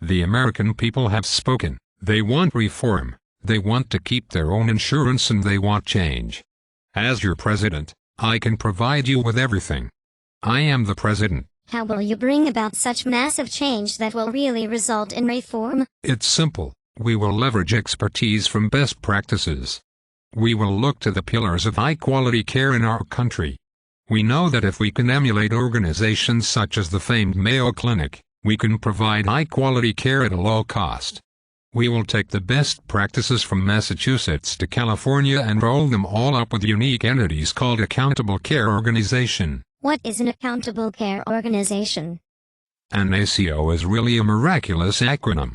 The American people have spoken. They want reform. They want to keep their own insurance and they want change. As your president, I can provide you with everything. I am the president. How will you bring about such massive change that will really result in reform? It's simple. We will leverage expertise from best practices. We will look to the pillars of high-quality care in our country. We know that if we can emulate organizations such as the famed Mayo Clinic, we can provide high-quality care at a low cost. We will take the best practices from Massachusetts to California and roll them all up with unique entities called Accountable Care Organization. What is an Accountable Care Organization? An ACO is really a miraculous acronym.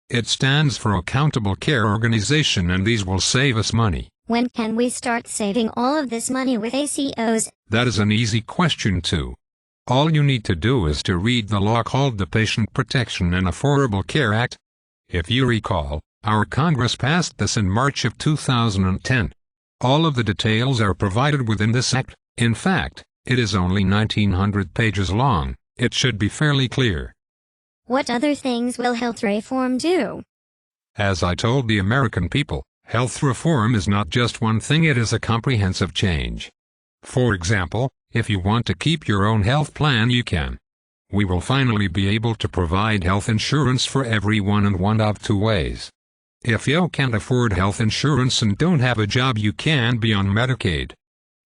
It stands for Accountable Care Organization, and these will save us money. When can we start saving all of this money with ACOs? That is an easy question too. All you need to do is to read the law called the Patient Protection and Affordable Care Act. If you recall, our Congress passed this in March of 2010. All of the details are provided within this act. In fact, it is only 1,900 pages long. It should be fairly clear. What other things will health reform do? As I told the American people, health reform is not just one thing, it is a comprehensive change. For example, if you want to keep your own health plan, you can. We will finally be able to provide health insurance for everyone in one of two ways. If you can't afford health insurance and don't have a job, you can be on Medicaid.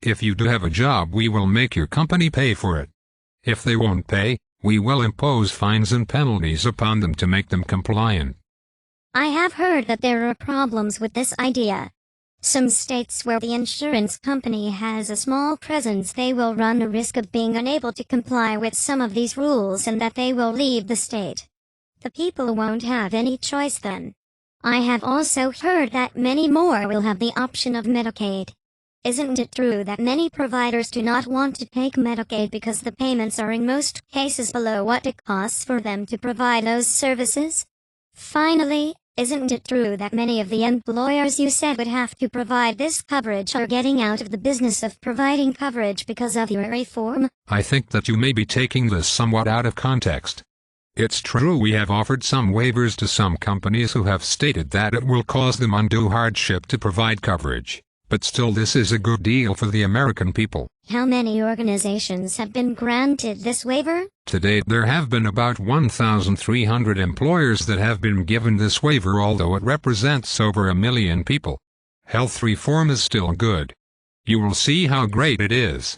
If you do have a job, we will make your company pay for it. If they won't pay, we will impose fines and penalties upon them to make them compliant. I have heard that there are problems with this idea. Some states where the insurance company has a small presence, they will run a risk of being unable to comply with some of these rules and that they will leave the state. The people won't have any choice then. I have also heard that many more will have the option of Medicaid. Isn't it true that many providers do not want to take Medicaid because the payments are in most cases below what it costs for them to provide those services? Finally, isn't it true that many of the employers you said would have to provide this coverage are getting out of the business of providing coverage because of your reform? I think that you may be taking this somewhat out of context. It's true we have offered some waivers to some companies who have stated that it will cause them undue hardship to provide coverage. But still, this is a good deal for the American people. How many organizations have been granted this waiver? To date, there have been about 1,300 employers that have been given this waiver, although it represents over 1 million people. Health reform is still good. You will see how great it is.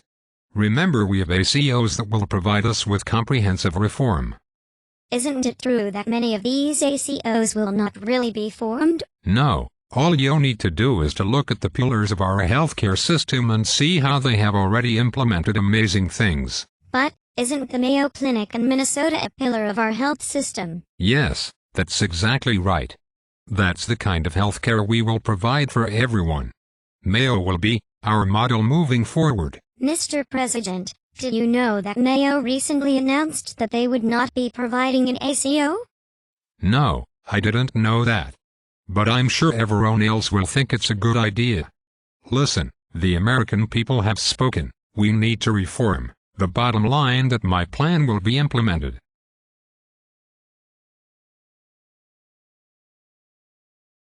Remember, we have ACOs that will provide us with comprehensive reform. Isn't it true that many of these ACOs will not really be formed? No. All you need to do is to look at the pillars of our healthcare system and see how they have already implemented amazing things. But, isn't the Mayo Clinic in Minnesota a pillar of our health system? Yes, that's exactly right. That's the kind of healthcare we will provide for everyone. Mayo will be our model moving forward. Mr. President, did you know that Mayo recently announced that they would not be providing an ACO? No, I didn't know that. But I'm sure everyone else will think it's a good idea. Listen, the American people have spoken. We need to reform. The bottom line that my plan will be implemented.